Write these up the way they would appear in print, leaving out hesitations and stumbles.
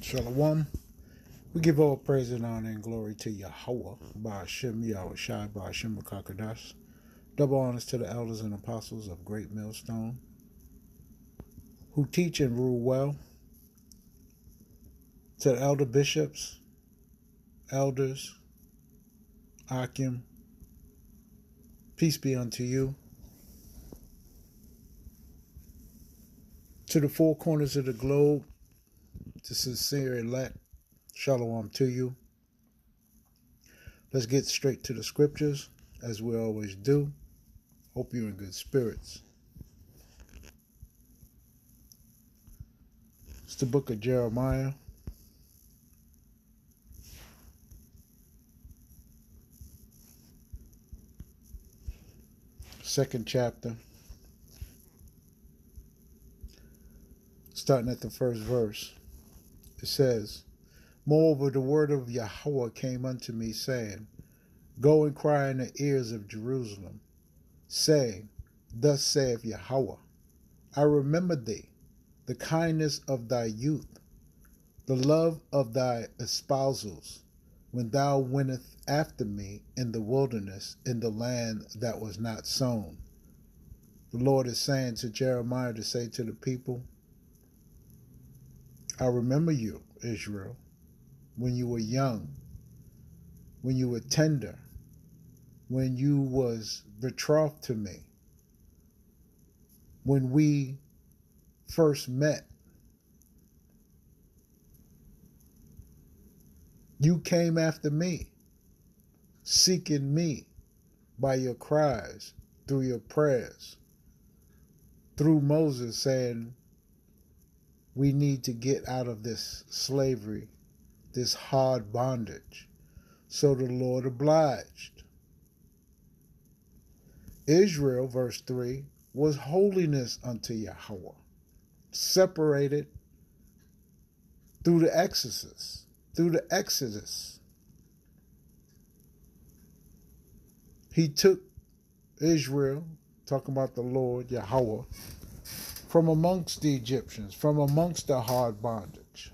Shalom. We give all praise and honor and glory to Yahweh, by Hashem Yahweh Shai, by Hashem Kakadash. Double honors to the elders and apostles of Great Millstone, who teach and rule well. To the elder bishops, elders, Akim, peace be unto you. To the four corners of the globe, to sincere elect, shalom to you. Let's get straight to the scriptures, as we always do. Hope you're in good spirits. It's the book of Jeremiah. Second chapter. Starting at the first verse. It says, Moreover, the word of Yahweh came unto me, saying, Go and cry in the ears of Jerusalem, saying, Thus saith Yahweh, I remember thee, the kindness of thy youth, the love of thy espousals, when thou wentest after me in the wilderness, in the land that was not sown. The Lord is saying to Jeremiah to say to the people, I remember you, Israel, when you were young, when you were tender, when you was betrothed to me, when we first met. You came after me, seeking me by your cries, through your prayers, through Moses saying, we need to get out of this slavery, this hard bondage. So the Lord obliged. Israel, verse 3, was holiness unto Yahweh, separated through the Exodus. He took Israel, talking about the Lord, Yahweh, from amongst the Egyptians, from amongst the hard bondage.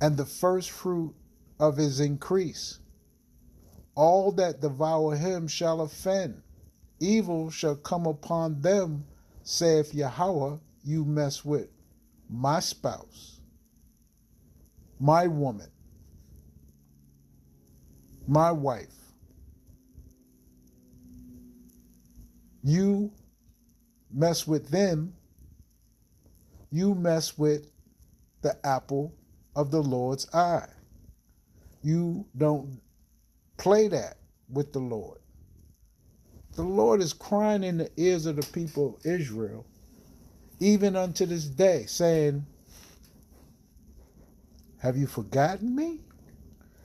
And the first fruit of his increase, all that devour him shall offend. Evil shall come upon them, saith Yahweh, you mess with my spouse, my woman, my wife. You mess with them, you mess with the apple of the Lord's eye. You don't play that with the Lord. The Lord is crying in the ears of the people of Israel, even unto this day, saying, have you forgotten me?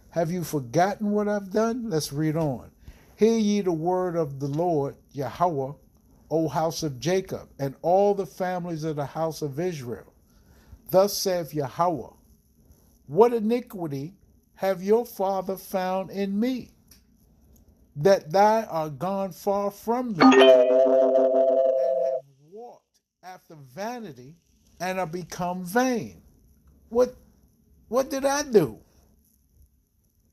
Have you forgotten what I've done? Let's read on. Hear ye the word of the Lord, Yahweh, O house of Jacob, and all the families of the house of Israel. Thus saith Yahweh, what iniquity have your father found in me, that thou art gone far from me, and have walked after vanity, and are become vain? What did I do?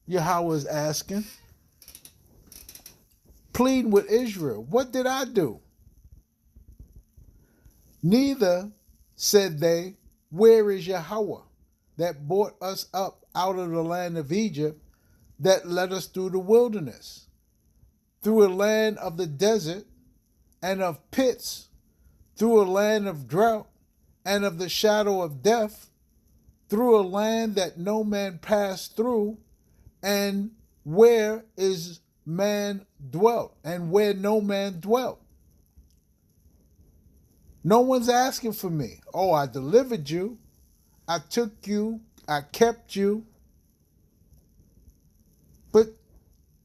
Yahweh is asking, pleading with Israel. What did I do? Neither, said they, where is Yahweh, that brought us up out of the land of Egypt, that led us through the wilderness, through a land of the desert and of pits, through a land of drought and of the shadow of death, through a land that no man passed through, and where is man dwelt, and where no man dwelt. No one's asking for me. Oh, I delivered you. I took you. I kept you. But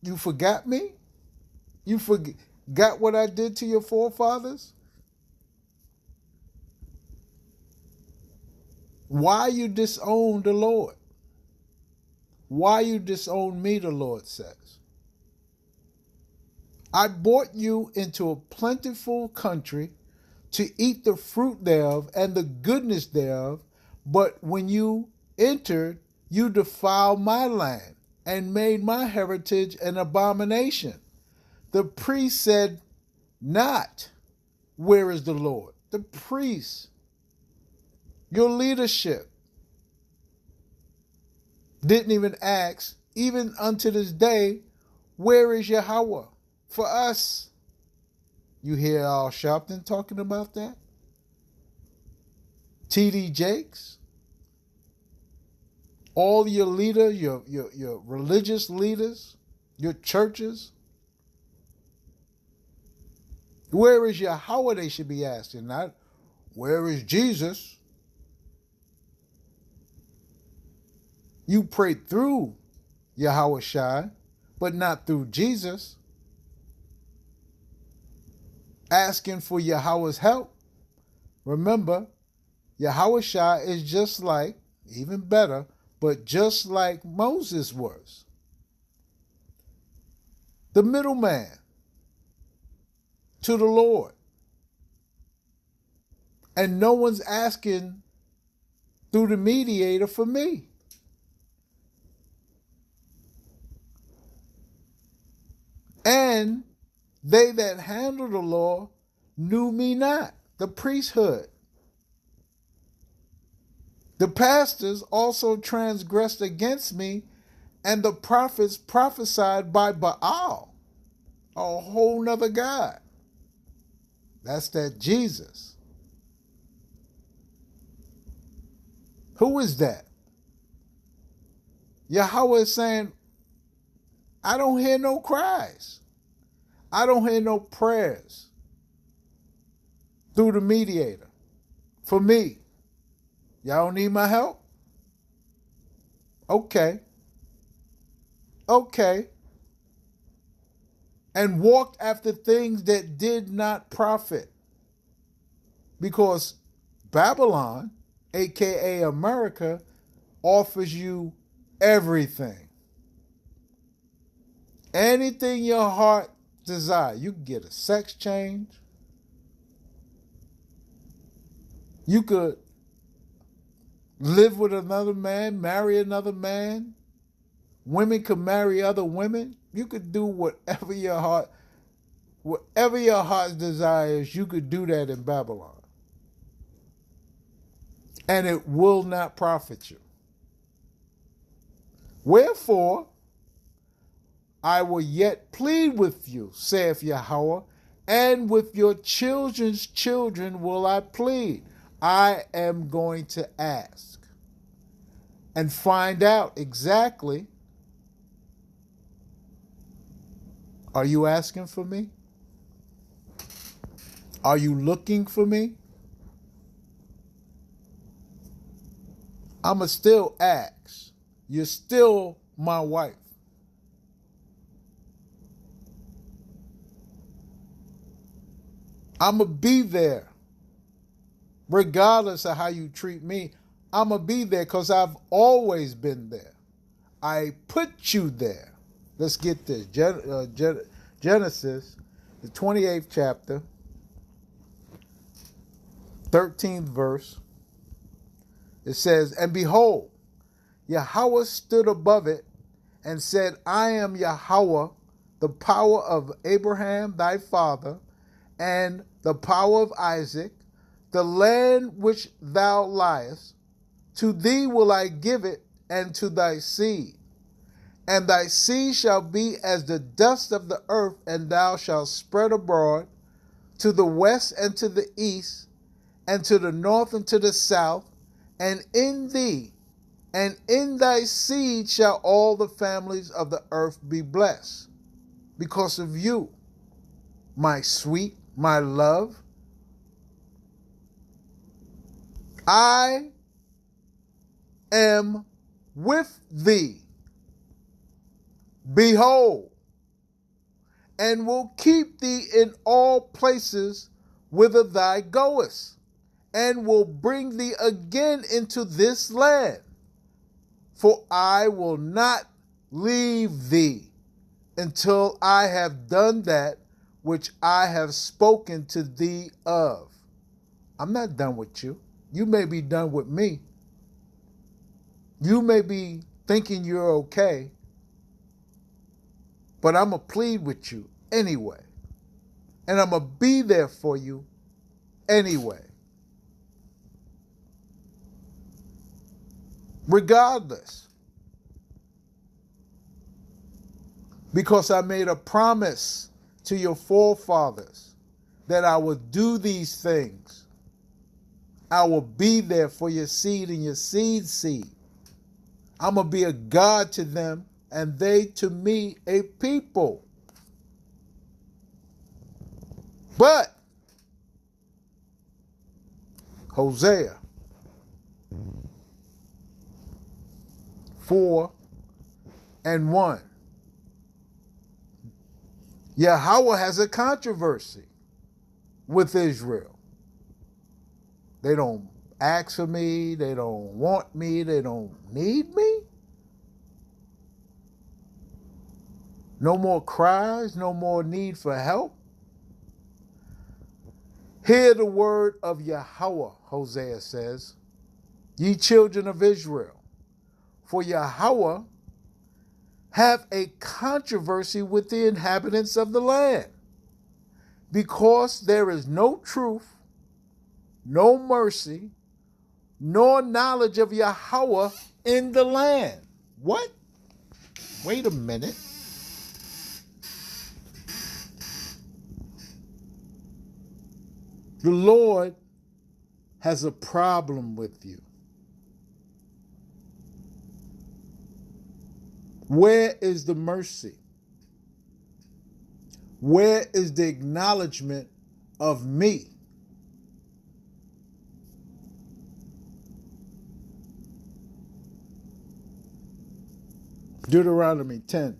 you forgot me? You forgot what I did to your forefathers? Why you disown the Lord? Why you disown me, the Lord says. I brought you into a plentiful country to eat the fruit thereof and the goodness thereof, But when you entered, you defiled my land and made my heritage an abomination. The priest said not, where is the Lord? The priest, your leadership, didn't even ask, even unto this day, where is Yahweh for us? You hear Al Sharpton talking about that? T.D. Jakes? All your leaders, your religious leaders, your churches. Where is Yahweh, they should be asking, not where is Jesus? You pray through Yahweh Shai, but not through Jesus. Asking for Yahweh's help. Remember, Yahweh Shai is just like, even better, but just like Moses was. The middleman to the Lord. And no one's asking through the mediator for me. And they that handle the law knew me not, the priesthood. The pastors also transgressed against me, and the prophets prophesied by Baal, a whole nother God. That's that Jesus. Who is that? Yahweh is saying, I don't hear no cries. I don't hear no prayers through the mediator for me. Y'all don't need my help? Okay. And walked after things that did not profit. Because Babylon, aka America, offers you everything. Anything your heart desire. You can get a sex change. You could live with another man, marry another man. Women could marry other women. You could do whatever your heart desires, you could do that in Babylon. And it will not profit you. Wherefore, I will yet plead with you, saith Yahweh, and with your children's children will I plead. I am going to ask and find out exactly, are you asking for me? Are you looking for me? I'ma still ask. You're still my wife. I'ma be there. Regardless of how you treat me, I'ma be there because I've always been there. I put you there. Let's get this. Genesis, the 28th chapter, 13th verse. It says, and behold, Yahweh stood above it and said, I am Yahweh, the power of Abraham thy father, and the power of Isaac, the land which thou liest, to thee will I give it, and to thy seed. And thy seed shall be as the dust of the earth, and thou shalt spread abroad to the west and to the east, and to the north and to the south, and in thee and in thy seed shall all the families of the earth be blessed, because of you, my sweet, my love. I am with thee. Behold, and will keep thee in all places whither thou goest, and will bring thee again into this land. For I will not leave thee until I have done that which I have spoken to thee of. I'm not done with you. You may be done with me, You may be thinking you're okay, but I'm going to plead with you anyway. And I'm going to be there for you anyway. Regardless. Because I made a promise to your forefathers that I will do these things. I will be there for your seed and your seed's seed. I'm going to be a God to them, and they to me a people. But, Hosea 4:1. Yahweh has a controversy with Israel. They don't ask for me. They don't want me. They don't need me. No more cries. No more need for help. Hear the word of Yahweh, Hosea says, ye children of Israel. For Yahweh have a controversy with the inhabitants of the land, because there is no truth, no mercy, nor knowledge of Yahweh in the land. What? Wait a minute. The Lord has a problem with you. Where is the mercy? Where is the acknowledgement of me? Deuteronomy 10.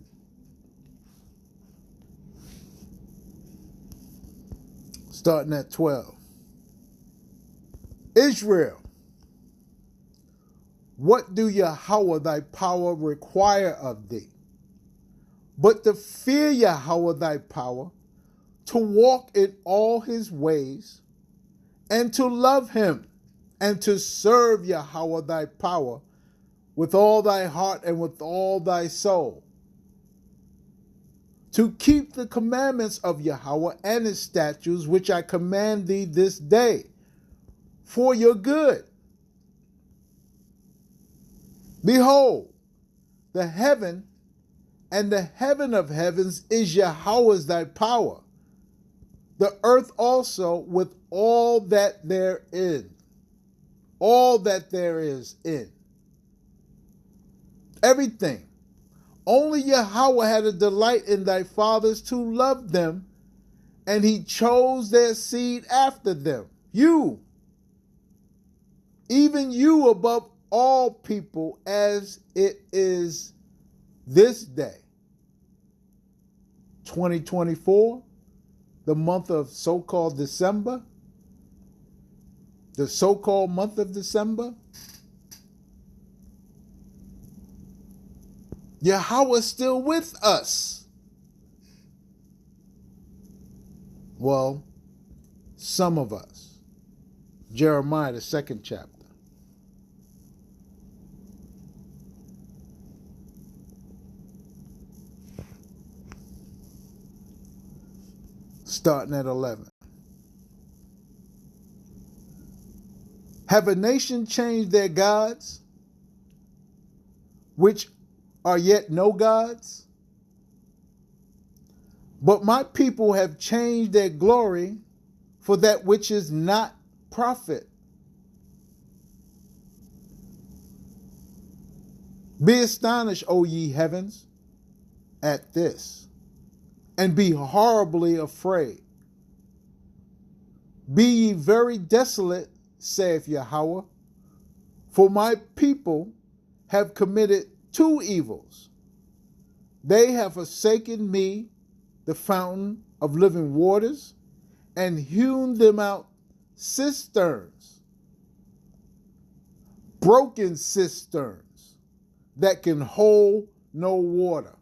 Starting at 12. Israel, what do Yahweh thy power require of thee? But to fear Yahweh thy power, to walk in all his ways, and to love him, and to serve Yahweh thy power with all thy heart and with all thy soul. To keep the commandments of Yahweh and his statutes, which I command thee this day, for your good. Behold, the heaven and the heaven of heavens is Yahweh's thy power, the earth also with all that there is in. Everything. Only Yahweh had a delight in thy fathers to love them, and he chose their seed after them. You, even you above all people, as it is this day. 2024, the month of so-called December, the so-called month of December. Yahweh's still with us. Well, some of us. Jeremiah, the 2nd chapter. Starting at 11. Have a nation changed their gods, which are yet no gods? But my people have changed their glory for that which is not profit. Be astonished, O ye heavens, at this, and be horribly afraid. Be ye very desolate, saith Yahweh, for my people have committed 2 evils. They have forsaken me, the fountain of living waters, and hewn them out cisterns, broken cisterns that can hold no water.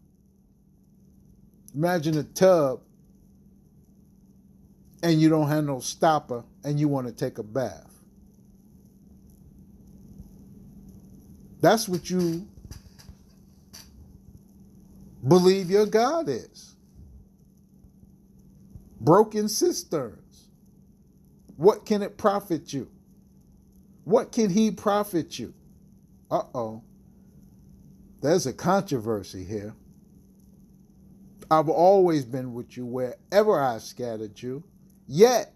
Imagine a tub and you don't have no stopper and you want to take a bath. That's what you believe your God is. Broken cisterns. What can it profit you? What can he profit you? Uh-oh. There's a controversy here. I've always been with you wherever I've scattered you. Yet,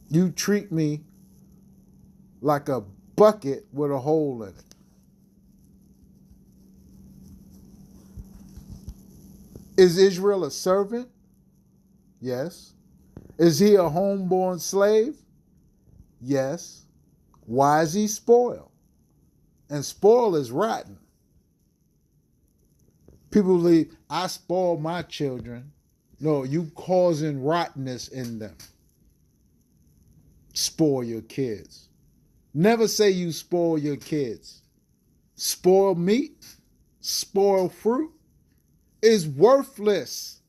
you treat me like a bucket with a hole in it. Is Israel a servant? Yes. Is he a homeborn slave? Yes. Why is he spoiled? And spoil is rotten. People believe, I spoil my children. No, you causing rottenness in them. Spoil your kids. Never say you spoil your kids. Spoil meat, spoil fruit is worthless.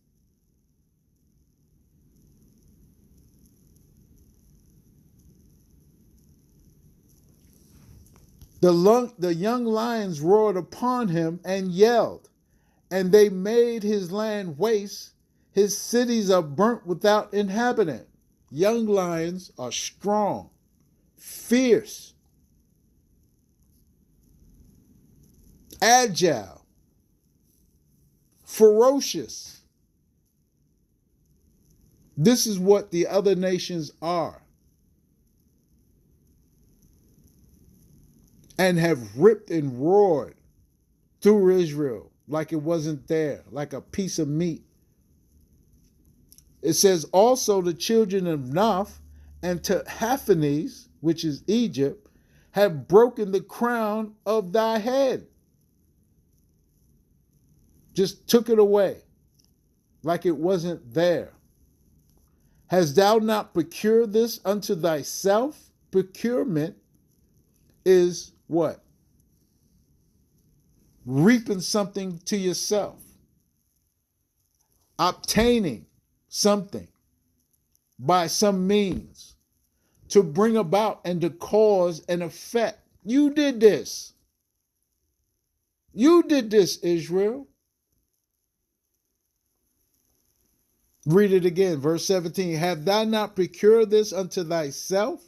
The young lions roared upon him and yelled, and they made his land waste. His cities are burnt without inhabitant. Young lions are strong, fierce, agile, ferocious. This is what the other nations are, and have ripped and roared through Israel like it wasn't there, like a piece of meat. It says, also the children of Naph and Tahaphanes, which is Egypt, have broken the crown of thy head. Just took it away like it wasn't there. Hast thou not procured this unto thyself? Procurement is what? Reaping something to yourself. Obtaining something by some means to bring about and to cause an effect. You did this. You did this, Israel. Read it again, verse 17. Have thou not procured this unto thyself,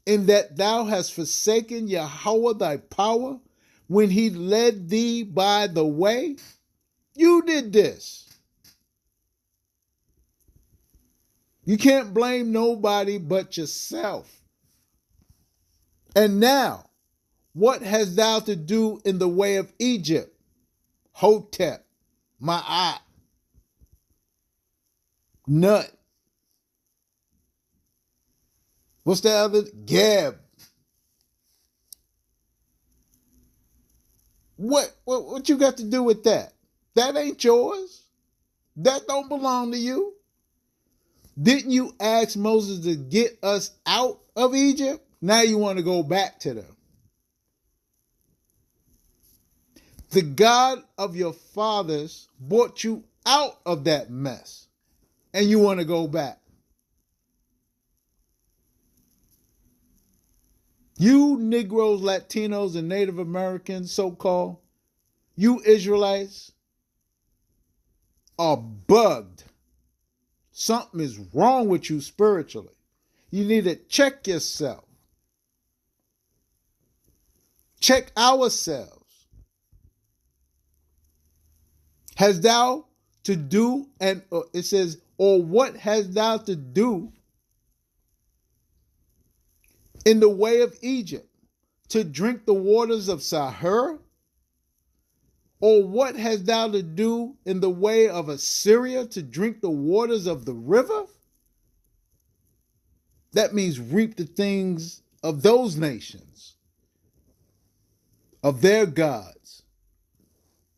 in that thou hast forsaken Yahweh thy power, when he led thee by the way? You did this. You can't blame nobody but yourself. And now, what hast thou to do in the way of Egypt? Hotep, Ma'at, Nut. What's the other? Gab. What you got to do with that? That ain't yours. That don't belong to you. Didn't you ask Moses to get us out of Egypt? Now you want to go back to them. The God of your fathers brought you out of that mess, and you want to go back. You Negroes, Latinos, and Native Americans, so-called, you Israelites are bugged. Something is wrong with you spiritually. You need to check yourself. Check ourselves. Has thou to do, and it says, or what has thou to do in the way of Egypt, to drink the waters of Sahara? Or what hast thou to do in the way of Assyria, to drink the waters of the river? That means reap the things of those nations, of their gods,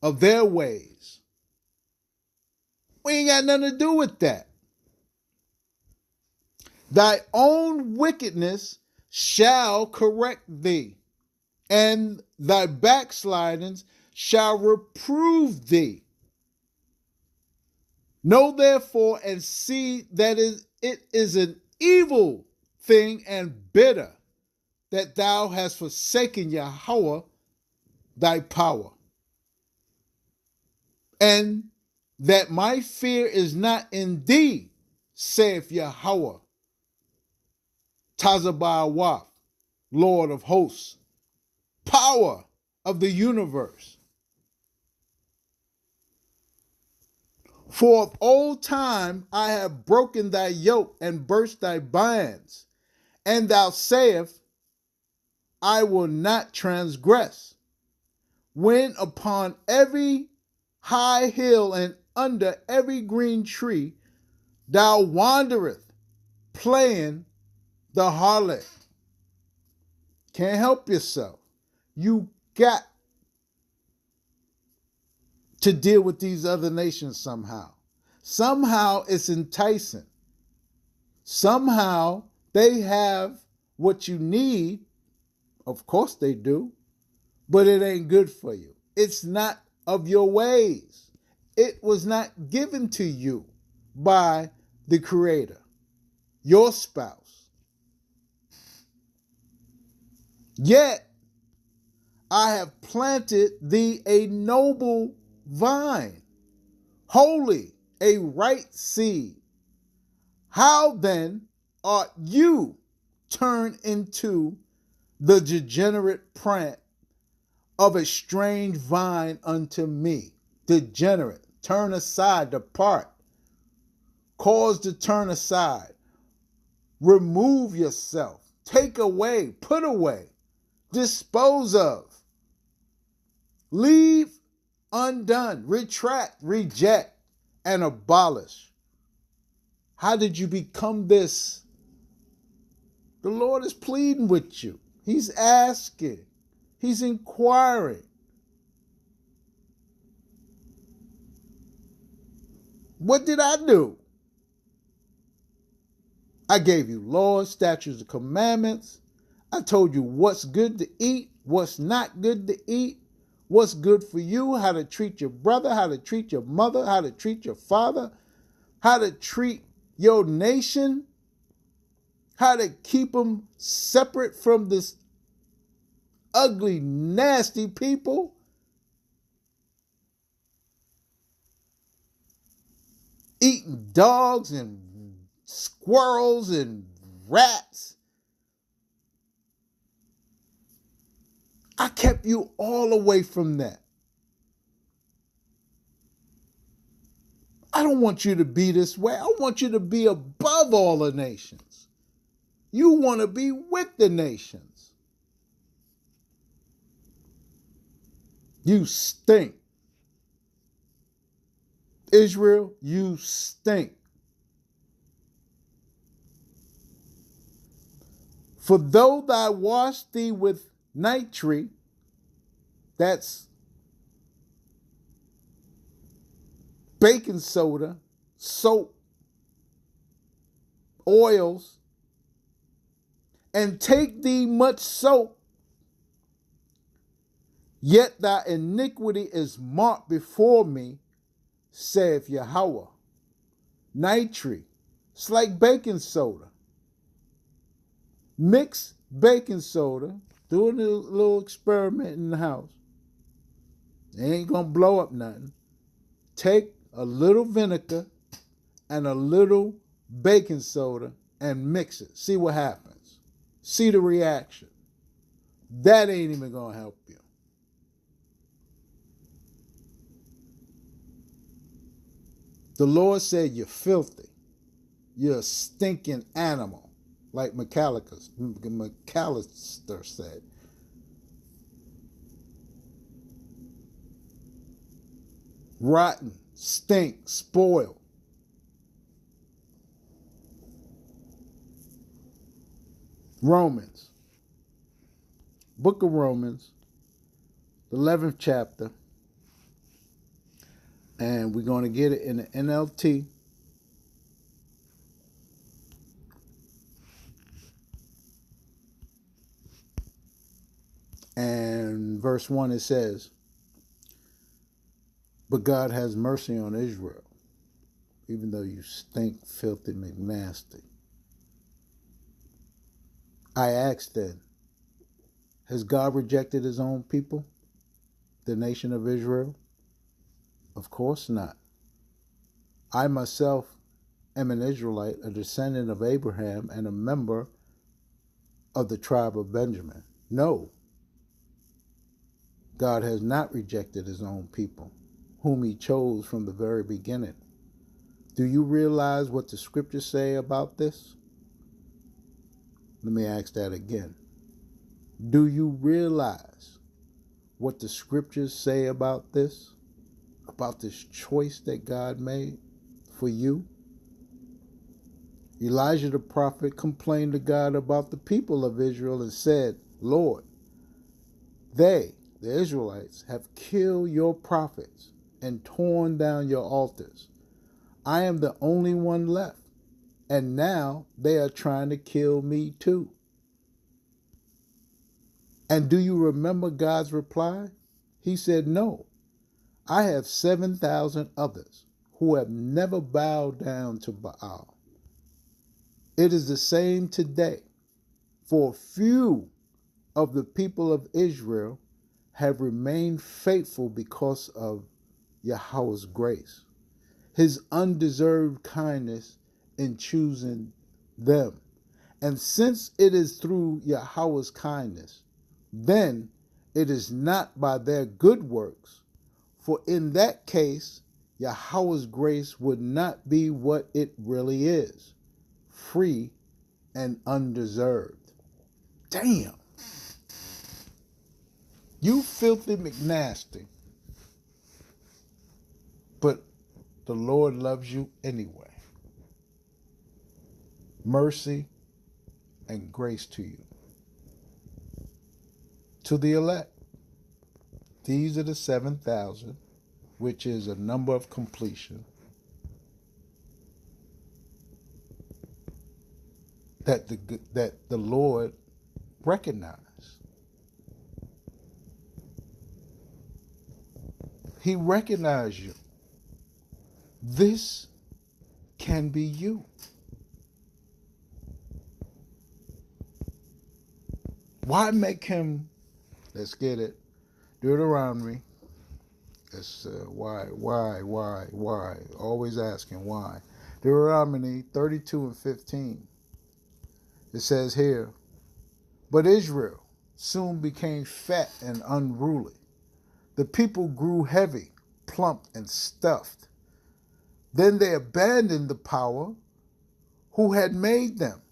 of their ways. We ain't got nothing to do with that. Thy own wickedness shall correct thee, and thy backslidings shall reprove thee. Know therefore and see that it is an evil thing and bitter that thou hast forsaken Yahweh thy power, and that my fear is not in thee, saith Yahweh, Tazabawath, Lord of hosts, power of the universe. For of old time I have broken thy yoke and burst thy bands, and thou sayest, I will not transgress. When upon every high hill and under every green tree thou wanderest, playing the harlot. Can't help yourself. You got to deal with these other nations somehow. Somehow it's enticing. Somehow they have what you need. Of course they do. But it ain't good for you. It's not of your ways. It was not given to you by the Creator, your spouse. Yet I have planted thee a noble vine, holy, a right seed. How then art you turned into the degenerate plant of a strange vine unto me? Degenerate, turn aside, depart, cause to turn aside, remove yourself, take away, put away, dispose of, leave undone, retract, reject, and abolish. How did you become this? The Lord is pleading with you. He's asking. He's inquiring. What did I do? I gave you laws, statutes, and commandments. I told you what's good to eat, what's not good to eat, what's good for you, how to treat your brother, how to treat your mother, how to treat your father, how to treat your nation, how to keep them separate from this ugly, nasty people. Eating dogs and squirrels and rats. I kept you all away from that. I don't want you to be this way. I want you to be above all the nations. You want to be with the nations. You stink. Israel, you stink. For though thou wash thee with nitre, that's baking soda, soap, oils, and take thee much soap, yet thy iniquity is marked before me, saith Yahweh. Nitre, it's like baking soda. Mix baking soda, do a little experiment in the house. It ain't gonna blow up nothing. Take a little vinegar and a little baking soda and mix it. See what happens. See the reaction. That ain't even gonna help you. The Lord said you're filthy. You're a stinking animal, like McAllister said. Rotten, stink, spoil. Romans. Book of Romans, 11th chapter. And we're going to get it in the NLT. And verse 1, it says, but God has mercy on Israel, even though you stink, filthy, McNasty. I asked then, Has God rejected his own people, the nation of Israel? Of course not. I myself am an Israelite, a descendant of Abraham, and a member of the tribe of Benjamin. No, God has not rejected his own people, whom he chose from the very beginning. Do you realize what the scriptures say about this? Let me ask that again. Do you realize what the scriptures say about this? About this choice that God made for you? Elijah the prophet complained to God about the people of Israel and said, Lord, they, the Israelites, have killed your prophets and torn down your altars. I am the only one left, and now they are trying to kill me too. And do you remember God's reply? He said, no, I have 7,000 others who have never bowed down to Baal. It is the same today, for few of the people of Israel have remained faithful because of Yahweh's grace, his undeserved kindness in choosing them. And since it is through Yahweh's kindness, then it is not by their good works, for in that case, Yahweh's grace would not be what it really is, free and undeserved. Damn. You filthy McNasty. But the Lord loves you anyway. Mercy and grace to you. To the elect, these are the 7,000, which is a number of completion, that the Lord recognized. He recognized you. This can be you. Why make him, let's get it, Deuteronomy. It's why, always asking why. Deuteronomy 32 and 15. It says here, but Israel soon became fat and unruly. The people grew heavy, plump, and stuffed. Then they abandoned the power who had made them.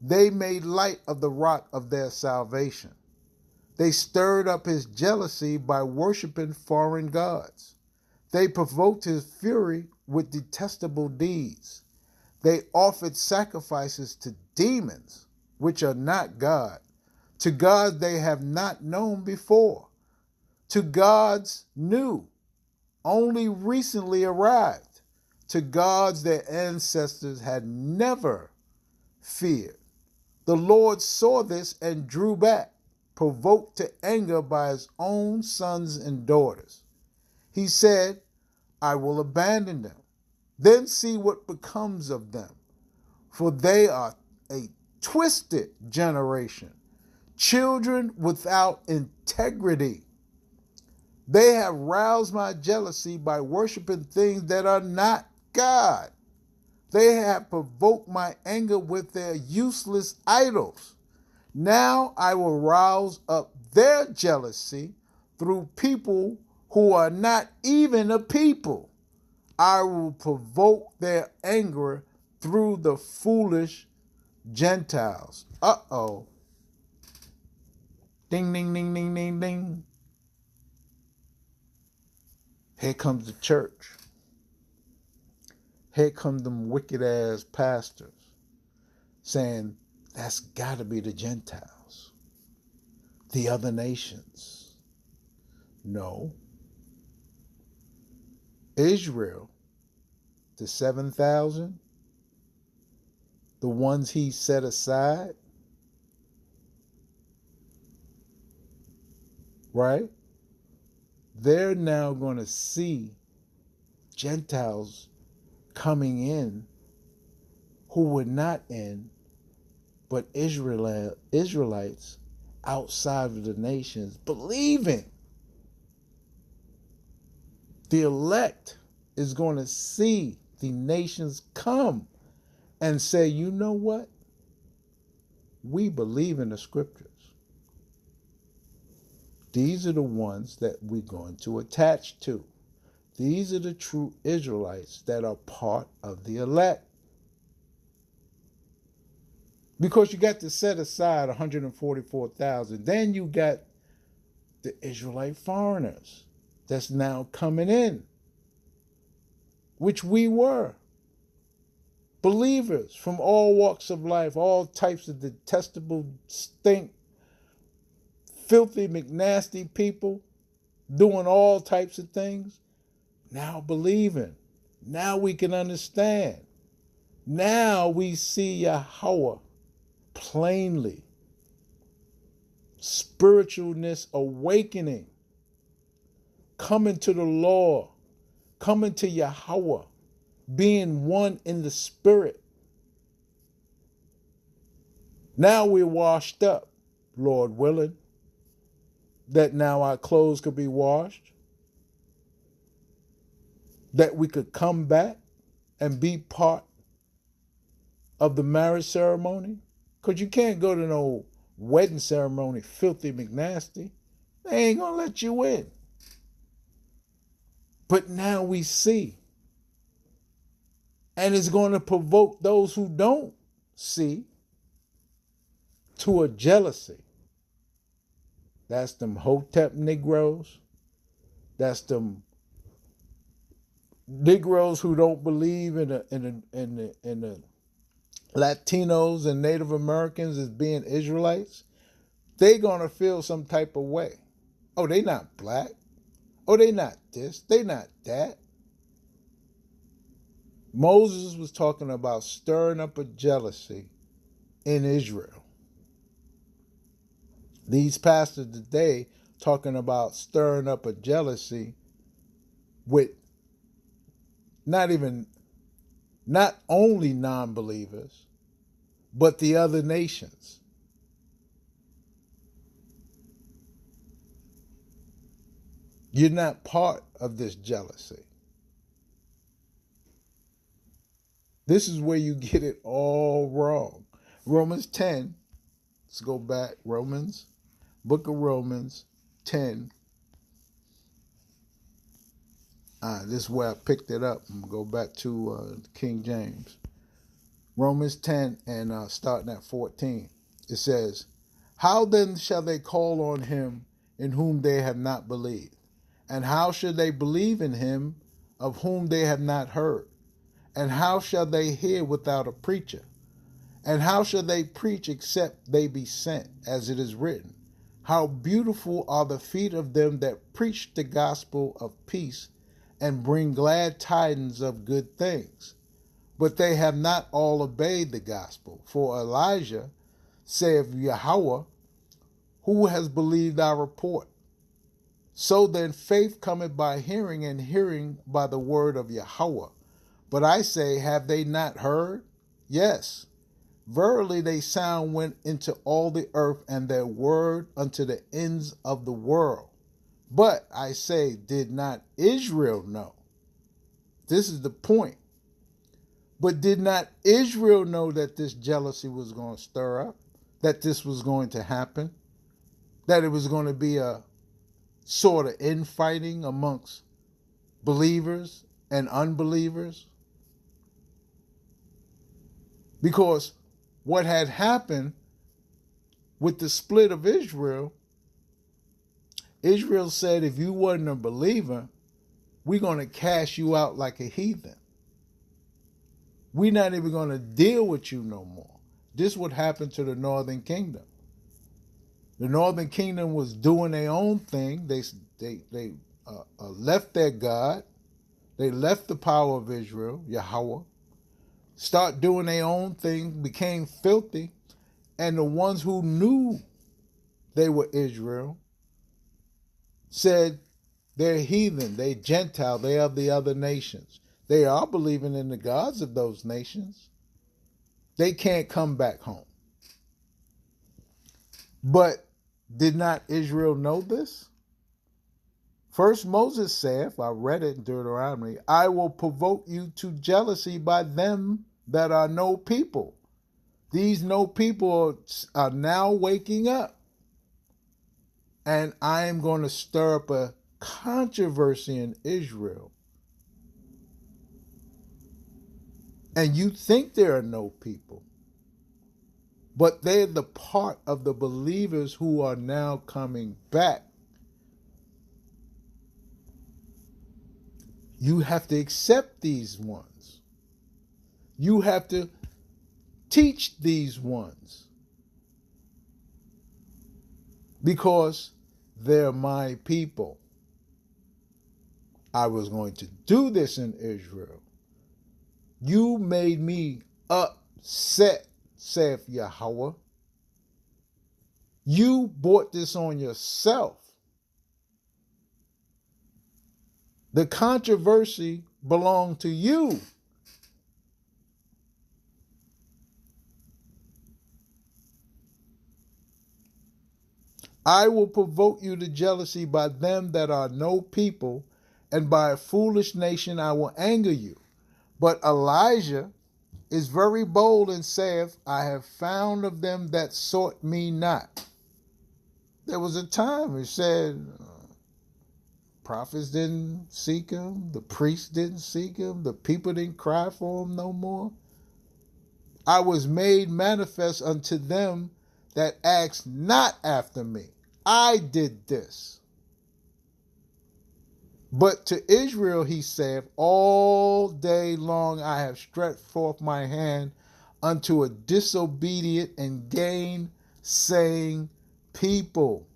They made light of the rock of their salvation. They stirred up his jealousy by worshiping foreign gods. They provoked his fury with detestable deeds. They offered sacrifices to demons, which are not God, to gods they have not known before, to gods new, only recently arrived, to gods their ancestors had never feared. The Lord saw this and drew back, provoked to anger by his own sons and daughters. He said, I will abandon them, then see what becomes of them. For they are a twisted generation, children without integrity. They have roused my jealousy by worshiping things that are not God. They have provoked my anger with their useless idols. Now I will rouse up their jealousy through people who are not even a people. I will provoke their anger through the foolish Gentiles. Uh-oh. Ding, ding, ding, ding, ding, ding. Here comes the church. Here come them wicked-ass pastors saying, that's got to be the Gentiles, the other nations. No. Israel, the 7,000, the ones he set aside, right? They're now going to see Gentiles coming in who were not in, but Israelites outside of the nations believing. The elect is going to see the nations come and say, you know what? We believe in the scriptures. These are the ones that we're going to attach to. These are the true Israelites that are part of the elect. Because you got to set aside 144,000. Then you got the Israelite foreigners that's now coming in, which we were. Believers from all walks of life, all types of detestable, stink, filthy, McNasty people doing all types of things, now believing. Now we can understand. Now we see Yahweh plainly. Spiritualness awakening. Coming to the law. Coming to Yahweh. Being one in the spirit. Now we're washed up, Lord willing, that now our clothes could be washed, that we could come back and be part of the marriage ceremony. Because you can't go to no wedding ceremony, filthy McNasty. They ain't going to let you in. But now we see. And it's going to provoke those who don't see to a jealousy. That's them Hotep Negroes. That's them Negroes who don't believe in the Latinos and Native Americans as being Israelites. They're going to feel some type of way. Oh, they not black. Oh, they not this. They not that. Moses was talking about stirring up a jealousy in Israel. These pastors today talking about stirring up a jealousy with not only non-believers, but the other nations. You're not part of this jealousy. This is where you get it all wrong. Romans 10, let's go back. Book of Romans 10. This is where I picked it up. I'm going to go back to King James. Romans 10 and starting at 14. It says, how then shall they call on him in whom they have not believed? And how should they believe in him of whom they have not heard? And how shall they hear without a preacher? And how shall they preach except they be sent, as it is written? How beautiful are the feet of them that preach the gospel of peace and bring glad tidings of good things. But they have not all obeyed the gospel. For Elijah saith Yahweh, who has believed our report? So then faith cometh by hearing, and hearing by the word of Yahweh. But I say, have they not heard? Yes. Verily they sound went into all the earth, and their word unto the ends of the world. But I say, did not Israel know? This is the point. But did not Israel know that this jealousy was going to stir up? That this was going to happen? That it was going to be a sort of infighting amongst believers and unbelievers? Because what had happened with the split of Israel, Israel said, if you wasn't a believer, we're going to cast you out like a heathen. We're not even going to deal with you no more. This would happen to the northern kingdom. The northern kingdom was doing their own thing. They left their God. They left the power of Israel, Yahweh. Start doing their own thing, became filthy. And the ones who knew they were Israel said they're heathen, they're Gentile, they are the other nations. They are believing in the gods of those nations. They can't come back home. But Did not Israel know this? First Moses saith, I read it in Deuteronomy, I will provoke you to jealousy by them that are no people. These no people are now waking up. And I am going to stir up a controversy in Israel. And you think there are no people, but they're the part of the believers who are now coming back. You have to accept these ones. You have to teach these ones. Because they're my people. I was going to do this in Israel. You made me upset, saith Yahweh. You brought this on yourself. The controversy belonged to you. I will provoke you to jealousy by them that are no people, and by a foolish nation I will anger you. But Elijah is very bold and saith, I have found of them that sought me not. There was a time he said, prophets didn't seek him, the priests didn't seek him, the people didn't cry for him no more. I was made manifest unto them that asked not after me. I did this. But to Israel he saith, all day long I have stretched forth my hand unto a disobedient and gainsaying people.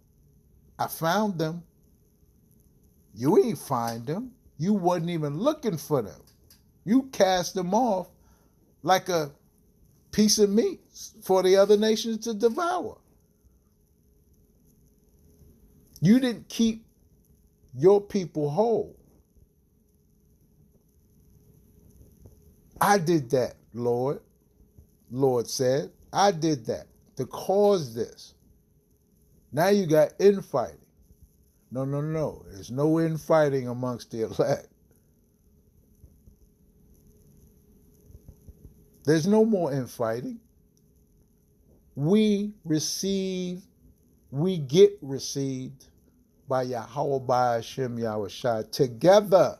I found them. You ain't find them. You wasn't even looking for them. You cast them off like a piece of meat for the other nations to devour. You didn't keep your people whole. I did that, Lord. Lord said, I did that to cause this. Now you got infighting. No. There's no infighting amongst the elect. There's no more infighting. We get received by Yahweh, by Hashem, Yahweh Shai, together.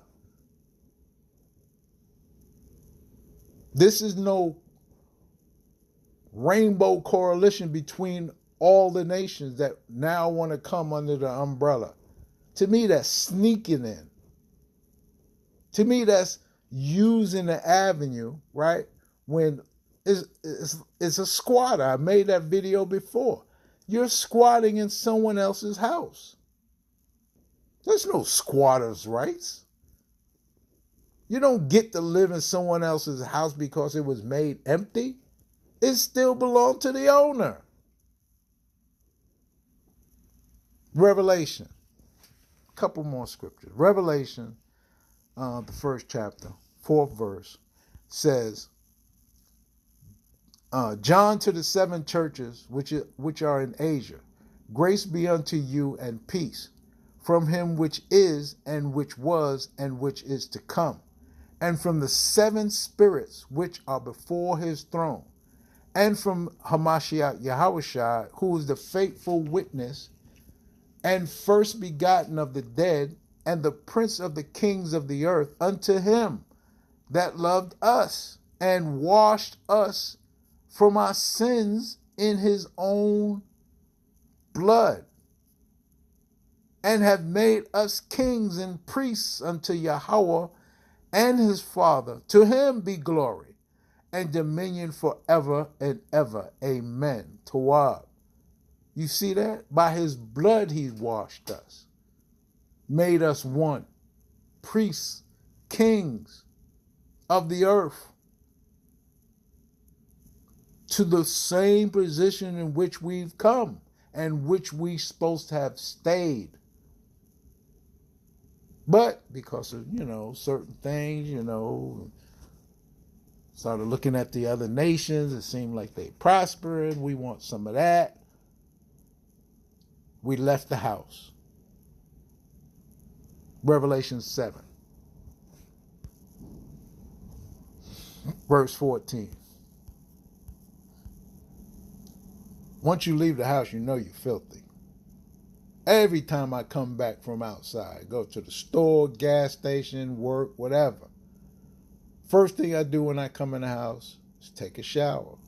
This is no rainbow coalition between all the nations that now want to come under the umbrella. To me, that's sneaking in. To me, that's using the avenue, right? When it's a squatter. I made that video before. You're squatting in someone else's house. There's no squatter's rights. You don't get to live in someone else's house because it was made empty. It still belonged to the owner. Revelation. A couple more scriptures. Revelation, the first chapter, 4th verse, says, John to the 7 churches which are in Asia, grace be unto you and peace from him which is, and which was, and which is to come, and from the 7 spirits which are before his throne, and from Hamashiach Yahushua, who is the faithful witness, and first begotten of the dead, and the prince of the kings of the earth, unto him that loved us, and washed us from our sins in his own blood, and have made us kings and priests unto Yahweh and his Father. To him be glory and dominion forever and ever. Amen. Tawab. You see that? By his blood he washed us, made us one, priests, kings of the earth, to the same position in which we've come and which we're supposed to have stayed. But because of, certain things, started looking at the other nations, it seemed like they prospered. We want some of that. we left the house. Revelation 7, verse 14. Once you leave the house, you know you're filthy. Every time I come back from outside, go to the store, gas station, work, whatever, first thing I do when I come in the house is take a shower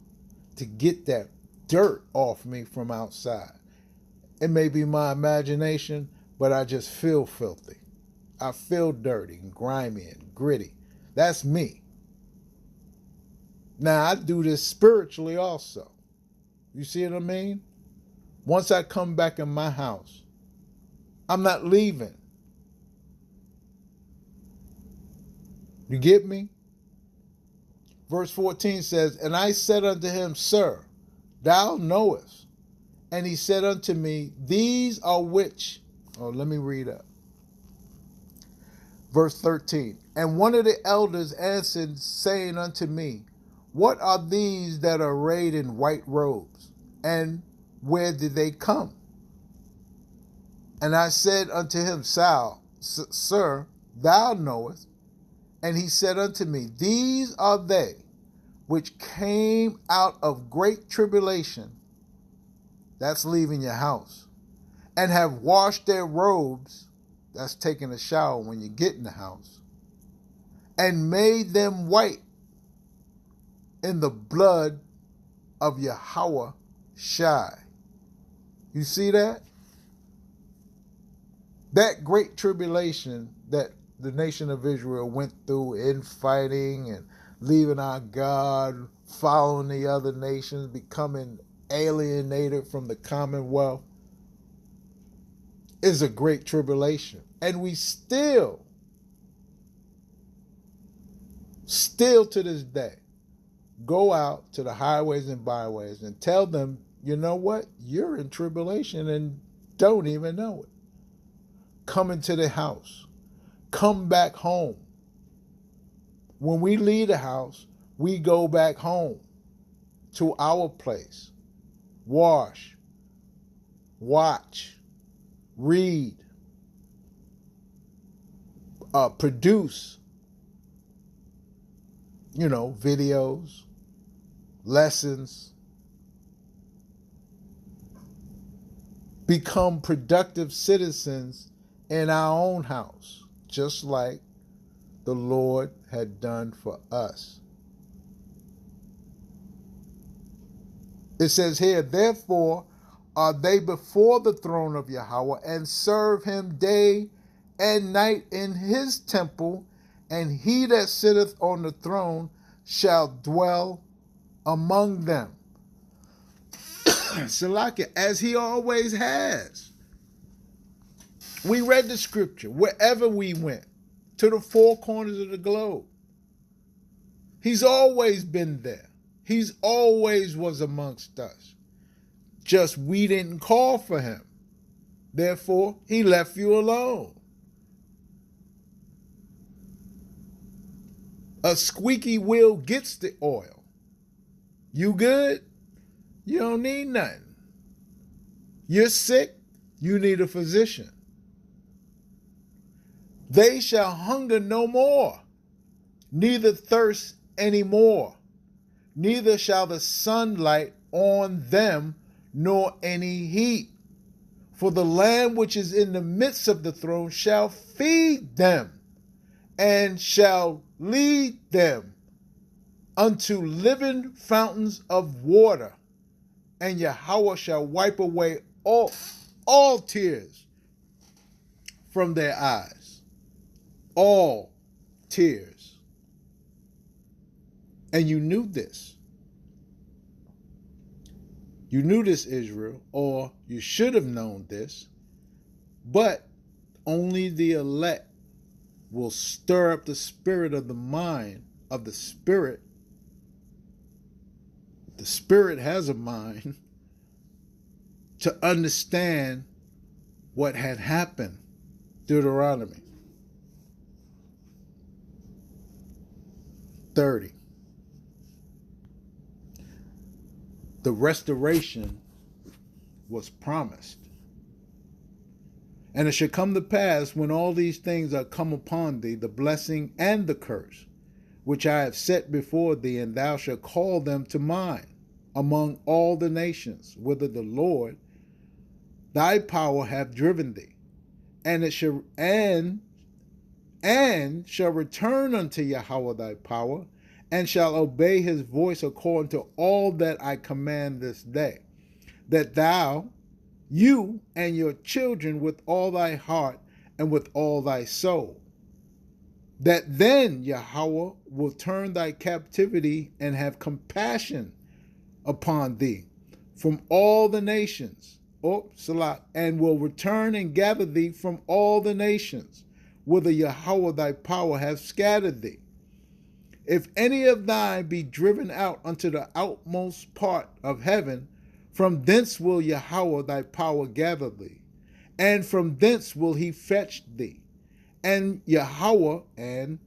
to get that dirt off me from outside. It may be my imagination, but I just feel filthy. I feel dirty and grimy and gritty. That's me. Now, I do this spiritually also. You see what I mean? Once I come back in my house, I'm not leaving. You get me? Verse 14 says, and I said unto him, Sir, thou knowest. And he said unto me, these are which. Oh, let me read up. Verse 13. And one of the elders answered, saying unto me, what are these that are arrayed in white robes? And where did they come? And I said unto him, Sir, thou knowest. And he said unto me, these are they which came out of great tribulation, that's leaving your house, and have washed their robes, that's taking a shower when you get in the house, and made them white in the blood of Yahweh Shai. You see that? That great tribulation that the nation of Israel went through in fighting and leaving our God, following the other nations, becoming alienated from the commonwealth, is a great tribulation. And we still to this day, go out to the highways and byways and tell them, you know what? You're in tribulation and don't even know it. Come into the house. Come back home. When we leave the house, we go back home to our place. Wash, watch, read, produce, videos, lessons. Become productive citizens in our own house, just like the Lord had done for us. It says here, therefore are they before the throne of Yahweh, and serve him day and night in his temple, and he that sitteth on the throne shall dwell among them. Salakia, as he always has. We read the scripture wherever we went, to the four corners of the globe. He's always been there. He's always was amongst us. Just we didn't call for him. Therefore, he left you alone. A squeaky wheel gets the oil. You good? You don't need nothing. You're sick? You need a physician. They shall hunger no more, neither thirst any more, neither shall the sunlight on them, nor any heat. For the Lamb which is in the midst of the throne shall feed them, and shall lead them unto living fountains of water, and Yahweh shall wipe away all tears from their eyes. All tears. And you knew this. You knew this, Israel, or you should have known this, but only the elect will stir up the spirit of the mind of the spirit. The spirit has a mind to understand what had happened. Deuteronomy 30. The restoration was promised. And it shall come to pass, when all these things are come upon thee, the blessing and the curse, which I have set before thee, and thou shalt call them to mind among all the nations, whither the Lord thy power hath driven thee, and it shall shall return unto Yahweh thy power, and shall obey his voice according to all that I command this day, that you and your children with all thy heart and with all thy soul, that then Yahweh will turn thy captivity and have compassion upon thee from all the nations, and will return and gather thee from all the nations, whither Yahweh thy power hath scattered thee. If any of thine be driven out unto the outmost part of heaven, from thence will Yahweh thy power gather thee, and from thence will he fetch thee. And Yahweh, and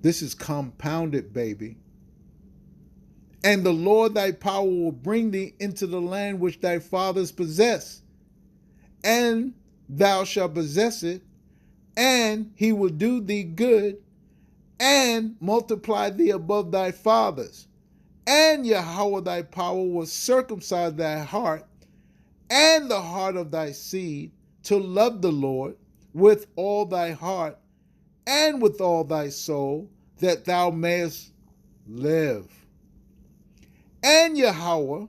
this is compounded, baby. And the Lord thy power will bring thee into the land which thy fathers possessed, and thou shalt possess it, and he will do thee good, and multiply thee above thy fathers. And Yahweh thy power will circumcise thy heart and the heart of thy seed, to love the Lord with all thy heart and with all thy soul, that thou mayest live. And Yahweh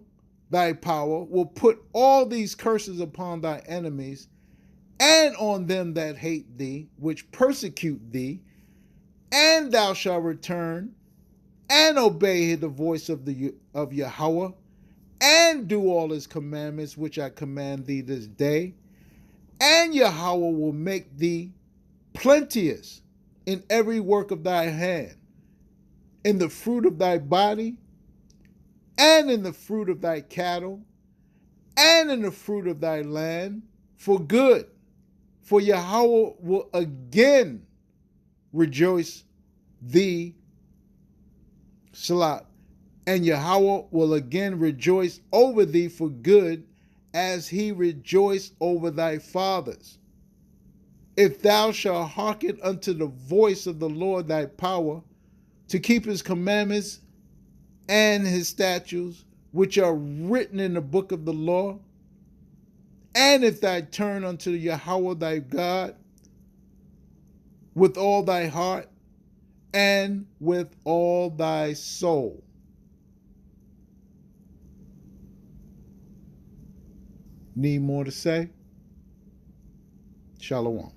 thy power will put all these curses upon thy enemies, and on them that hate thee, which persecute thee, and thou shalt return and obey the voice of Yahweh, and do all his commandments which I command thee this day. And Yahweh will make thee plenteous in every work of thy hand, in the fruit of thy body, and in the fruit of thy cattle, and in the fruit of thy land, for good. For Yahweh will again rejoice thee, Salat, and Yahweh will again rejoice over thee for good, as he rejoiced over thy fathers. If thou shalt hearken unto the voice of the Lord thy power, to keep his commandments and his statutes, which are written in the book of the law, and if thou turn unto Yahweh thy God with all thy heart and with all thy soul. Need more to say? Shalom.